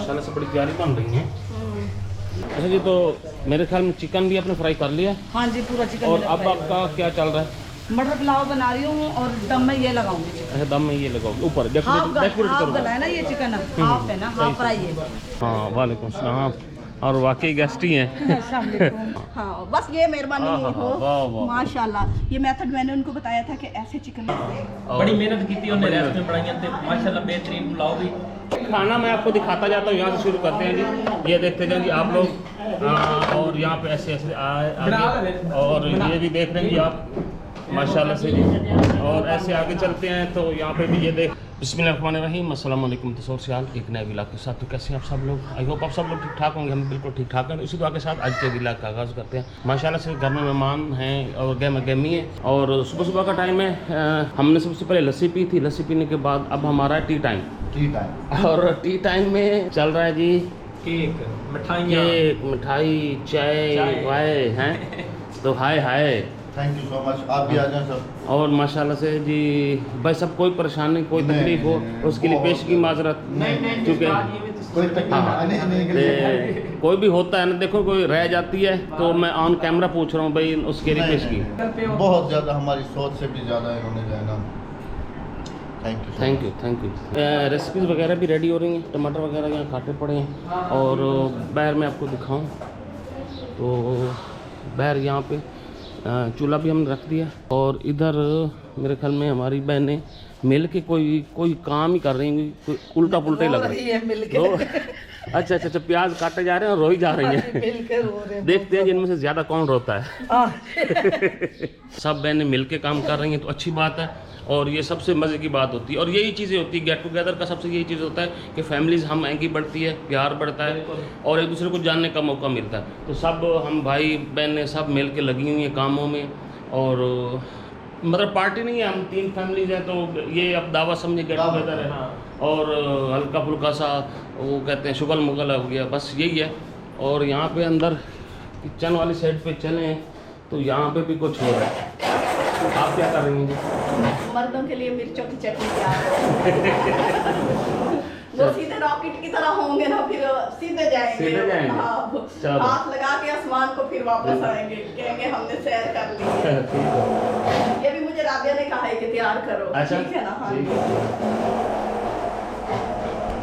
माशाल्लाह से बड़ी प्यारी बन रही हैं। अच्छा जी, तो मेरे ख्याल में चिकन भी आपने फ्राई कर लिया? हाँ जी, पूरा चिकन। और अब आपका क्या चल रहा है? मटर पुलाव बना रही हूँ और दम में ये लगाऊंगी। अच्छा, दम में ये लगाओगे ऊपर हाफ गला है ना ये चिकन, हाफ है ना, हाफ फ्राई है। हाँ, वालेकुम सलाम। और वाकई गेस्ट ही हैं। हाँ, बस ये मेहरबानी हो माशाल्लाह। ये मेथड मैंने उनको बताया था कि ऐसे चिकन बड़ी मेहनत की थी उन्होंने, रेसिपी बनाई थी माशाल्लाह, बेहतरीन पुलाव भी। खाना मैं आपको दिखाता जाता हूँ, यहाँ से शुरू करते हैं जी। ये देखते जाए जी आप लोग, और यहाँ पे ऐसे ऐसे आगे, और ये भी देख रहे हैं जी आप माशाल्लाह से जी। और ऐसे आगे चलते हैं तो यहाँ पे भी ये देख। बिस्मिल्लाहिर्रहमानिर्रहीम, अस्सलाम वालेकुम। तो सोशल एक नए विलाग के साथ। तो कैसे हैं आप सब लोग? आई होप आप सब लोग ठीक ठाक होंगे। हम बिल्कुल ठीक ठाक हैं। इसी दुआ के साथ आज के विलाग का आगाज़ करते हैं। माशाल्लाह से घर में मेहमान हैं और गहमी है, और सुबह सुबह का टाइम है। हमने सबसे पहले लस्सी पी थी। लस्सी पीने के बाद अब हमारा है टी टाइम। और टी टाइम में चल रहा है जी केक, मिठाई, चाय वाय हैं। तो hi thank you so much, आप भी आ जाएं सब। और माशाल्लाह से जी भाई, सब कोई परेशानी कोई तकलीफ हो उसके लिए पेश की माजरत, क्योंकि कोई भी होता है ना, देखो कोई रह जाती है तो मैं ऑन कैमरा पूछ रहा हूँ भाई, उसके लिए पेश की। बहुत ज़्यादा हमारी सोच से भी ज़्यादा इन्होंने जो है ना, थैंक यू। रेसिपीज़ वगैरह भी रेडी हो रही हैं। टमाटर वगैरह यहाँ काटे पड़े हैं। और बाहर मैं आपको दिखाऊँ तो बाहर यहाँ पे चूल्हा भी हमने रख दिया। और इधर मेरे ख्याल में हमारी बहनें मिल के कोई काम ही कर रही हैं, कोई उल्टा पुल्टा ही लग रहा है। अच्छा, प्याज काटे जा रहे हैं और रोई जा रही हैं। देखते हैं जिनमें से ज़्यादा कौन रोता है। सब बहनें मिल के काम कर रही हैं तो अच्छी बात है। और ये सबसे मज़े की बात होती है। और यही चीज़ें होती है गेट टुगेदर का, सबसे यही चीज़ होता है कि फैमिलीज़ हम आगे बढ़ती है, प्यार बढ़ता है और एक दूसरे को जानने का मौका मिलता है। तो सब हम भाई बहनें सब मिल के लगी हुई हैं कामों में। और मतलब पार्टी नहीं है, हम 3 फैमिलीज हैं तो ये अब दावा समझे गेट टुगेदर है। और हल्का फुल्का सा वो कहते हैं शुगल मुगल हो गया, बस यही है। और यहाँ पे अंदर किचन वाली साइड पे चलें तो यहाँ पे भी कुछ हो रहा है। आप क्या कर रही हैं? मर्दों के लिए मिर्चों की चटनी तैयार है। वो सीधे रॉकेट की तरह होंगे ना, फिर सीधे जाएंगे। हाँ, हाथ लगा के आसमान को फिर वापस आएंगे, कहेंगे हमने सैर कर ली। ये भी मुझे राबिया ने कहा है कि तैयार करो। ठीक है ना? हाँ।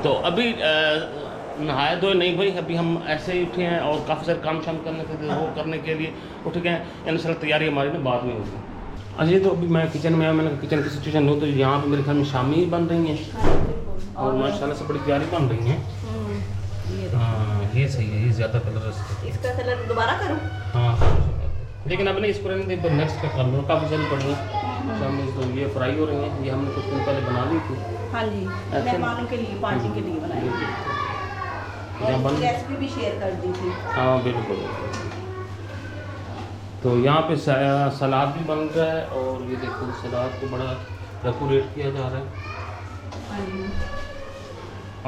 तो अभी नहाए धोए नहीं भाई, अभी हम ऐसे ही उठे हैं और काफ़ी सारे काम शाम करने थे, वो करने के लिए उठ गए हैं। इंशाल्लाह तैयारी हमारी ना बाद में होगी। अच्छा, तो अभी मैं किचन में आया, मैंने किचन की सिचुएशन हो तो यहाँ पे मेरे ख्याल में शामी बन रही हैं और माशाल्लाह से बड़ी प्यारी बन रही हैं। हाँ, ये सही है, ये ज़्यादा कलर है इसका कलर दोबारा करूँ? हाँ, लेकिन अब नहीं इसको रहने दे, नेक्स्ट का कर लो। काफ़ी सारी पड़ी हैं शामी, तो ये फ्राई हो रही हैं। ये हमने कुछ दिन पहले बना ली थी। हाँ जी, मेहमानों के लिए, पार्टी के लिए बनाई थी। रेसिपी भी शेयर कर दी थी। हाँ बिल्कुल। तो यहाँ पे सलाद भी बन रहा है और ये देखो सलाद को बड़ा डेकोरेट किया जा रहा है।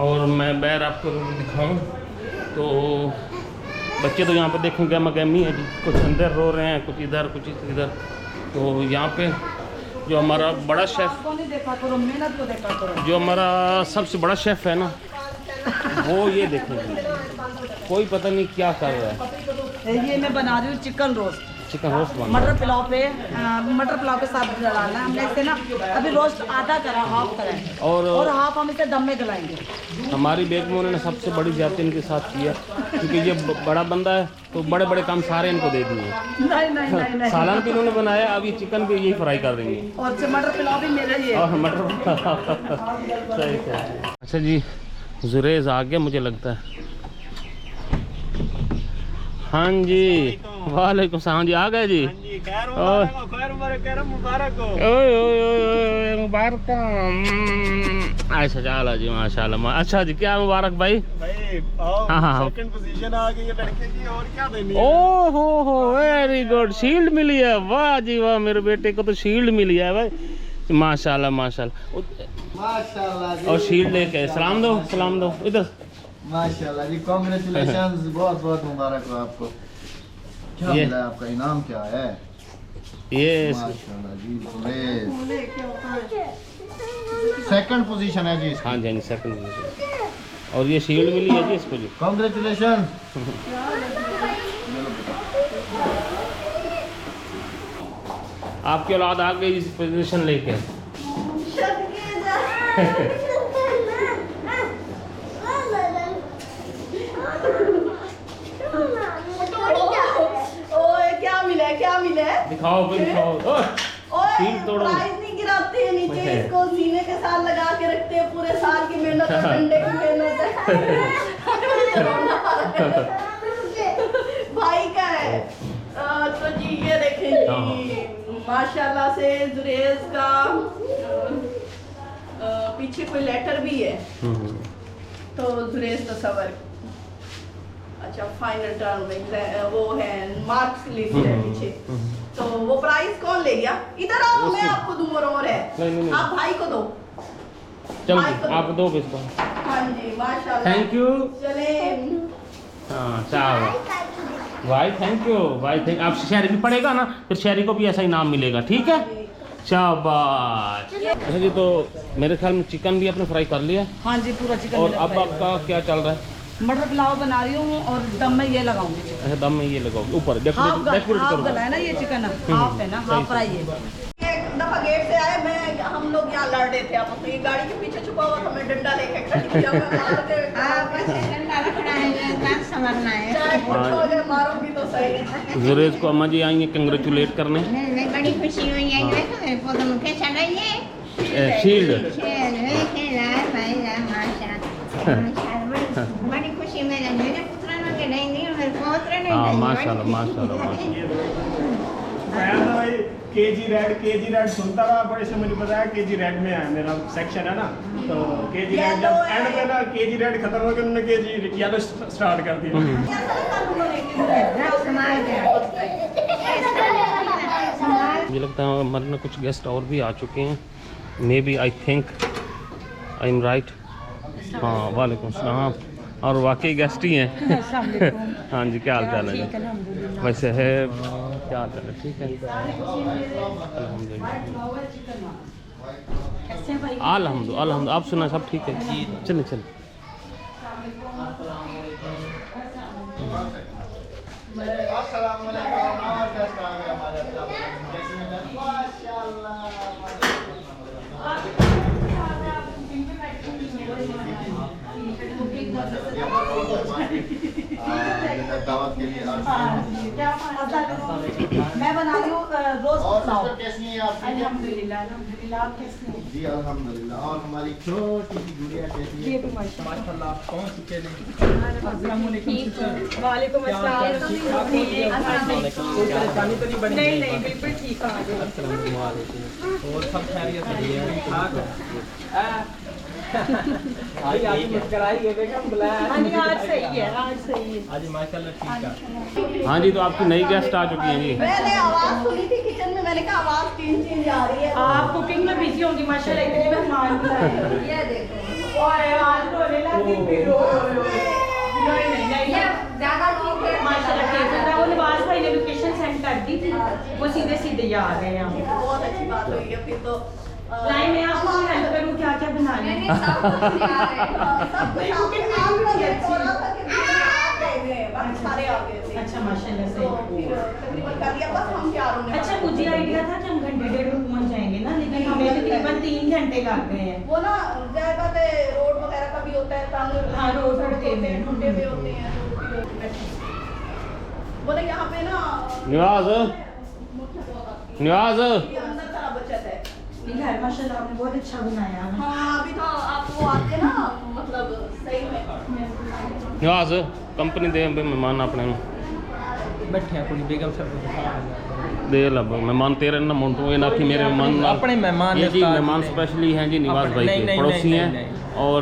और मैं बाहर आपको दिखाऊं तो बच्चे तो यहाँ पे देखें गहमा गहमी है जी, कुछ अंदर रो रहे हैं, कुछ इधर कुछ इधर। तो यहाँ पे जो हमारा बड़ा शेफ़, जो हमारा सबसे बड़ा शेफ़ है ना, वो ये देखेंगे कोई पता नहीं क्या कर रहा है। ये मैं बना रही हूँ चिकन रोस्ट बना मटर पुलाव के साथ डालना है हमने इसे ना। अभी रोस्ट आधा करा, हाफ करा है और हाफ हम इसे दम में गलाएंगे। हमारी बेगमों ने सबसे बड़ी ज्यादती इनके साथ किया, क्योंकि ये बड़ा बंदा है तो बड़े बड़े काम सारे इनको दे दिए। नहीं। सालन भी इन्होंने बनाया, अब ये चिकन भी यही फ्राई कर रही है और मटर पुलाव भी मेरा ही है। और मटर सही। अच्छा जी, जुरेज आ गया मुझे लगता है। हाँ जी, वालेकुम सलाम जी, आ गए जी। मुबारक। अच्छा चलो जी, माशाल्लाह। अच्छा जी, क्या मुबारक भाई? हाँ, सेकंड पोजीशन आ गई है लड़के की, और क्या देनी है? ओहो, वेरी गुड। शील्ड मिली है, वाह जी वाह, मेरे बेटे को तो शील्ड मिली है भाई, माशाल्लाह माशाल्लाह। और शील्ड लेके सलाम दो इधर। माशाल्लाह जी, कांग्रेचुलेशंस, बहुत बहुत मुबारक हो आपको। क्या मिला है आपका इनाम, क्या है? ये माशाल्लाह जी, सेकंड पोजीशन है जी। हाँ जी, सेकंड पोजीशन। और ये शील्ड मिली है जी इसको जी। कॉन्ग्रेचुलेशन। आपकी औलाद आ गई इस पोजीशन लेके। ओए क्या मिला क्या मिला? दिखाओ भाई दिखाओ। शील्ड तोड़ो। प्राइस नहीं गिराते हैं नीचे, इसको सीने के साथ लगा के रखते हैं। पूरे साल की मेहनत और डंडे की मेहनत है। भाई का है। तो जी ये देखें जी, माशाल्लाह से जुरेज का पीछे कोई लेटर भी है। तो जुरेज तस्वर, अच्छा फाइनल टर्म वो है, मार्क्स लिस्ट है पीछे। तो वो प्राइस कौन ले गया? इधर आओ, मैं आपको दूं और है। नहीं। आप भाई को दो। चलो भाई को आप दो इसको। हाँ जी माशाल्लाह। Thank you. चले हाँ चाओ भाई, थैंक यू भाई। आप शहरी भी पड़ेगा ना, फिर शहरी को भी ऐसा ही नाम मिलेगा, ठीक है? शाबाश। अच्छा जी, तो मेरे ख्याल में चिकन भी आपने फ्राई कर लिया। हाँ जी पूरा चिकन। और अब आपका क्या चल रहा है? मटर पुलाव बना रही हूँ और दम में ये लगाऊंगी। अच्छा दम में ये लगाओगे ऊपर हाफ डेकोरेट गला करो। है ना ये चिकन, हाफ है ना, हाफ फ्राई है। एक दफा गेट से आए, हम लोग यहाँ लड़ रहे थे आपस में। ये गाड़ी के पीछे छुपा हुआ था, मैं डंडा लेके खड़ी थी। अब मैं मारूंगी मारूंगी तो सही। जुरेज को अम्मा जी आई हैं कंग्रेचुलेट करने। बड़ी खुशी हुई है मेरे को तो मुझे चला ये शील्ड बड़ी खुशी मेरे पुत्र ने नहीं मेरे पोत्र ने हाँ माशाल्लाह माशाल्लाह माशाल्लाह। भाई केजी रेड सुनता रहा, बड़े से मुझे बताया केजी रेड में है मेरा सेक्शन है ना। तो केजी रेड जब एंड पे ना केजी रेड खत्म हो गया, उन्होंने केजी येलो स्टार्ट कर दिया। मुझे लगता है हमारे में कुछ गेस्ट और भी आ चुके हैं। Maybe I think I am right. हाँ वालेकुम सलाम। और वाकई गेस्ट ही हैं। हाँ जी, क्या हाल चाल है? वैसे है क्या हाल चाल है? ठीक है अल्हम्दुलिल्लाह। आप सुना सब ठीक है? चले चले। दावत के लिए मैं बना रही हूँ रोज पुलाव। कैसी हैं आप? अल्हम्दुलिल्लाह अल्हम्दुलिल्लाह। आप कैसे हैं? जी अल्हम्दुलिल्लाह। और हमारी छोटी सी गुड़िया कैसी है? ये भी माशाल्लाह। पहुंच चुके हैं। वालेकुम अस्सलाम। कोई परेशानी तो नहीं बनी? नहीं बिल्कुल ठीक है। और सब खैरियत से है? आज मुस्कुराइए बेगम, बुलाया हाँ जी आज सही है, आज सही है। आज माशाल्लाह ठीक है। हाँ जी, तो आपकी नई गेस्ट आ चुकी हैं जी। मैंने आवाज सुनी थी किचन में, मैंने कहा आवाज तीन आ रही है। आप कुकिंग में बिजी होंगी माशाल्लाह, इतने मेहमान बुलाए। ये देखो ओए आज रोने लगी फिर नहीं ज्यादा ठीक है माशाल्लाह ठीक है। वो लिबास भाई ने लोकेशन सेंड कर दी थी, वो सीधे ही आ गए हैं। बहुत अच्छी बात हुई है फिर तो। लाइन में आपको हेल्प करूँ, क्या क्या बना रहे हैं? अच्छा माशाल्लाह से। अच्छा मुझे आइडिया था कि हम घंटे डेढ़ में पहुंच जाएंगे ना, लेकिन हमें तकरीबन 3 घंटे लग गए हैं। वो ना ज्यादा रोड वगैरह का भी होता है, हाँ, रोड टूटे हुए होते हैं। बोले यहाँ पे ना निवाज अंदर सारा बचत है। घर माशाल्लाह आपने बहुत अच्छा बनाया है। हाँ अभी तो आपको आके ना मतलब सही में निवाज कंपनी दे मेहमान अपने बैठे अपनी बेगम साहब दे लब मेहमान तेरे ना मोटू ये ना कि मेरे मेहमान अपने मेहमान ये जी मेहमान स्पेशली हैं जी निवाज भाई के पड़ोसी हैं। और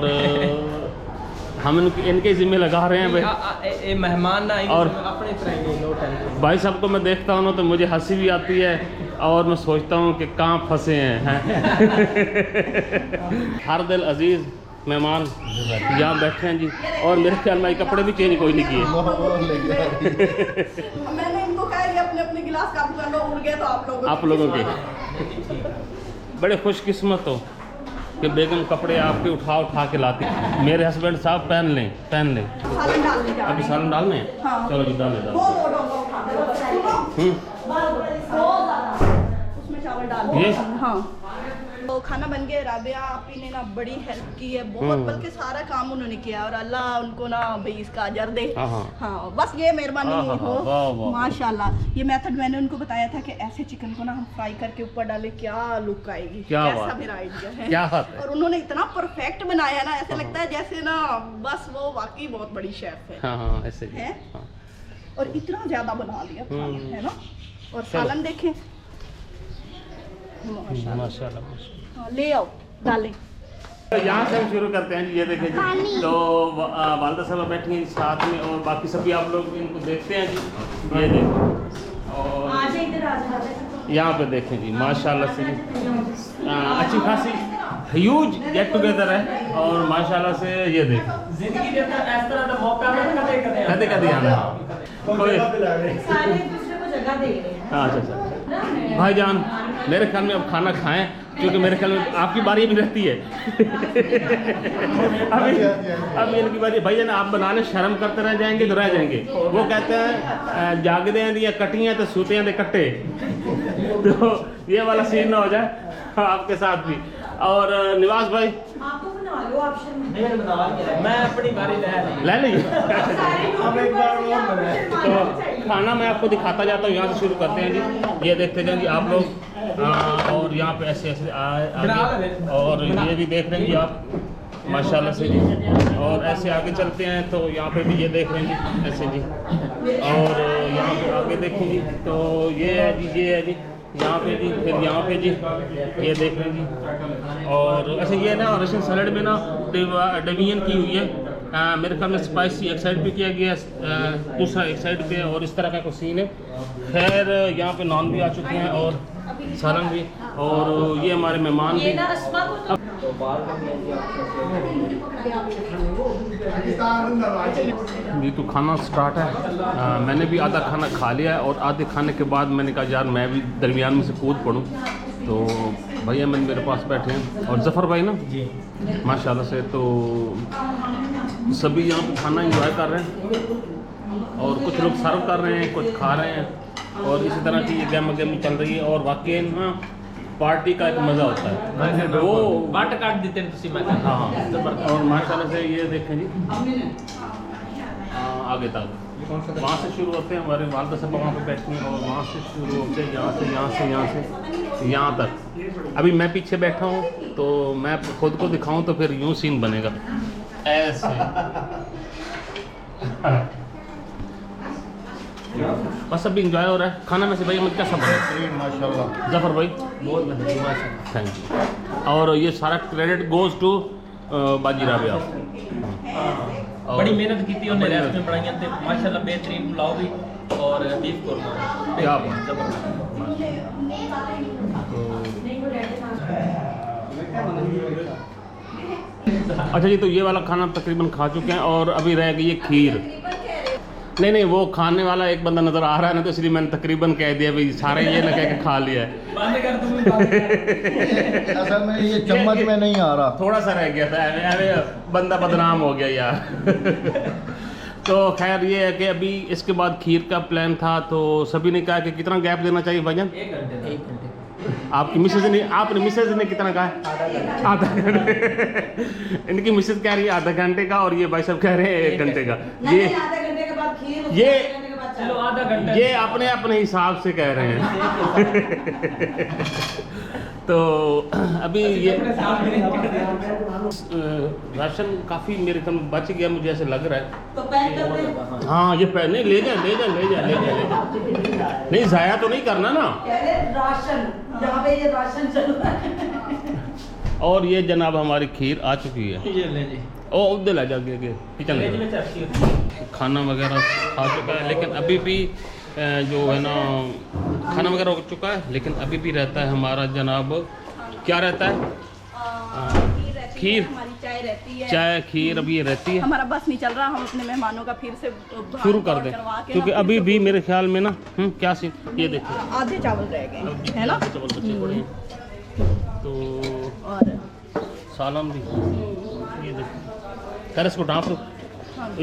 हम इनके जिम्मे लगा रहे हैं भाई। मेहमान ना और अपने नो टेंशन। भाई साहब को मैं देखता हूँ ना तो मुझे हंसी भी आती है और मैं सोचता हूँ कि कहाँ फंसे हैं। हर दिल अजीज़ मेहमान यहाँ बैठे हैं जी। और मेरे ख्याल में कपड़े भी चेंज कोई नहीं किए। मैंने इनको कहा कि अपने अपने गिलास काबू कर लो, उड़ गए तो आप लोगों के बड़े खुशकिस्मत हो। कि बेगम कपड़े आपके उठा उठा के लाती। मेरे हस्बैंड साहब पहन लें। सालन डालने जा अभी सालन डालने हैं? हाँ। चलो जी डाल उसमें चावल डाल ये? हाँ। तो खाना बन गया। राबिया आपी ने ना बड़ी हेल्प की है बहुत, बल्कि सारा काम उन्होंने किया और अल्लाह उनको ना भाई इसका अजर दे। हाँ बस ये मेहरबानी हो माशाल्लाह। ये मेथड मैंने उनको बताया था कि ऐसे चिकन को ना हम फ्राई करके ऊपर डाले क्या लुक आएगी, कैसा मेरा आइडिया है। क्या बात है। और उन्होंने इतना परफेक्ट बनाया ना, ऐसा लगता है जैसे ना बस वो वाकई बहुत बड़ी शेफ है। हाँ ऐसे है और इतना ज्यादा बना लिया है ना। और सालन देखें माशाल्लाह। ले आओ डालें। तो यहाँ से हम शुरू करते हैं जी। ये देखें जी, तो वालदा साहब बैठी हैं साथ में और बाकी सभी आप लोग इनको देखते हैं जी। ये देखो और यहाँ पे देखें जी माशाल्लाह से अच्छी खासी ह्यूज गेट टुगेदर है और माशाल्लाह से ये देखो जिंदगी देता है इस तरह का मौका कदे कदे आना कोई सारे एक दूसरे को जगह दे रहे हैं। अच्छा भाईजान मेरे ख्याल में अब खाना खाएं क्योंकि मेरे ख्याल में आपकी बारी भी रहती है। अभी इनकी बारी। भाईजान आप बनाने शर्म करते रह जाएंगे तो रह जाएंगे। वो कहते हैं जागदे दियाँ कट्टियाँ तो सूते दे कट्टे। तो ये वाला सीन ना हो जाए आपके साथ भी। और निवास भाई आपको बना लो ऑप्शन में। नहीं बना लिया मैं अपनी बारी ले लीजिए। अब एक बार और बनाए। तो खाना मैं आपको दिखाता जाता हूँ। यहाँ से शुरू करते हैं जी। ये देखते जाएं जी आप लोग। और यहाँ पे ऐसे ऐसे आगे और ये भी देख रहे हैं जी आप माशाल्लाह से जी। और ऐसे आगे चलते हैं तो यहाँ पे भी ये देख रहे हैं जी ऐसे जी। और यहाँ पे आगे देखें जी तो ये है जी यहाँ पे जी। फिर यहाँ पे जी ये देख रहे हैं जी। और ऐसे ये ना रशियन सैलड में ना डिवीजन की हुई है। मेरे ख्याल में स्पाइसी एक साइड पे किया गया है, दूसरा एक साइड पे और इस तरह का कोई सीन है। खैर यहाँ पे नॉन भी आ चुके हैं और सालन भी और ये हमारे मेहमान भी। जी तो खाना स्टार्ट है। मैंने भी आधा खाना खा लिया है और आधे खाने के बाद मैंने कहा यार मैं भी दरमियान में से कूद पड़ूँ। तो भैया मैंने मेरे पास बैठे हैं और जफ़र भाई ना जी माशाल्लाह से। तो सभी यहाँ पे खाना एंजॉय कर रहे हैं और कुछ लोग सर्व कर रहे हैं, कुछ खा रहे हैं और इसी तरह की ये गहमा गहमी चल रही है। और वाकई ना पार्टी का एक मज़ा होता है। वो बाट काट देते हैं तुसी मैं। हाँ और माशाल्लाह से ये देखें जी आगे तक वहाँ से शुरू होते हैं। हमारे वालदा साहब वहाँ पे बैठती हैं और वहाँ से शुरू होते हैं यहाँ से यहाँ तक। अभी मैं पीछे बैठा हूँ तो मैं खुद को दिखाऊँ तो फिर यूँ सीन बनेगा ऐसे। बस अभी इंजॉय हो रहा है खाना में से। भाई मतलब कैसा बना माशाल्लाह जफ़र भाई बहुत माशाल्लाह थैंक यू। और ये सारा क्रेडिट गोज़ टू बाजी राबिया। बड़ी मेहनत की थी उन्होंने रेस्ट में बनाई थे माशाल्लाह। बेहतरीन पुलाव भी और बीफ कोरमा क्या अच्छा जी। तो ये वाला खाना तकरीबन खा चुके हैं और अभी रह गई है खीर। नहीं वो खाने वाला एक बंदा नज़र आ रहा है ना तो इसलिए मैंने तकरीबन कह दिया भाई सारे ये ना कह के खा लिया है। बंद कर तुम। असल में ये चम्मच में नहीं आ रहा, थोड़ा सा रह गया था। अरे बंदा बदनाम हो गया यार। तो खैर ये है कि अभी इसके बाद खीर का प्लान था तो सभी ने कहा कि कितना गैप देना चाहिए भाईजान। 1 घंटे आपकी मिसेज ने आपने मिसेज ने कितना कहा आधा घंटे। इनकी मिसेज कह रही है आधा घंटे का और ये भाई साहब कह रहे हैं 1 घंटे का। ये चलो आधा घंटा ये अपने अपने हिसाब से कह रहे हैं। तो अभी ये राशन काफ़ी मेरे ख्याल में बच गया मुझे ऐसे लग रहा है। तो पैक कर दे। हाँ ये नहीं ले जा नहीं ज़ाया तो नहीं करना ना। राशन जहाँ पे ये राशन चल रहा है। और ये जनाब हमारी खीर आ चुकी है। ये ले जी ओ उधर ला जाके किचन फ्रिज में चरखी होती है। खाना वगैरह खा चुका है लेकिन अभी भी जो है ना खाना वगैरह हो चुका है लेकिन अभी भी रहता है हमारा जनाब क्या रहता है खीर हमारी चाय रहती है। चाय खीर अभी ये रहती है। हमारा बस नहीं चल रहा। हम अपने मेहमानों का फिर से शुरू कर दें क्योंकि अभी भी मेरे ख्याल में ना क्या सीन ये देखिए आधे चावल रह गए है ना। चावल बचे पड़े हैं तो और सालन भी ये देखो कर इसको डांप लो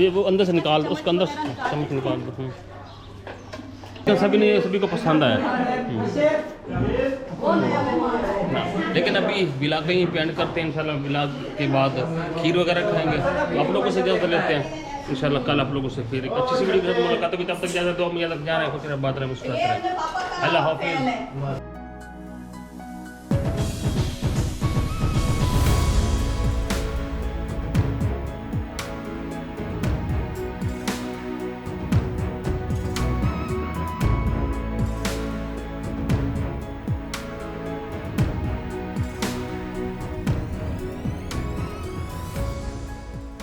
ये वो अंदर से निकाल दो उसके अंदर से चम्मच निकाल दो तो सभी को पसंद आया लेकिन अभी व्लॉग कहीं पेंड करते हैं इंशाल्लाह व्लॉग के बाद खीर वगैरह खाएंगे तो आप लोगों से इजाज़त लेते हैं इंशाल्लाह कल आप लोगों से फिर एक अच्छी सी वीडियो के साथ मुलाकात होगी तब तक ज़्यादा दो में ज़्यादा जा रहे हैं खुश रहे बात रहे मुस्कुराते रहे अल्लाह हाफिज़।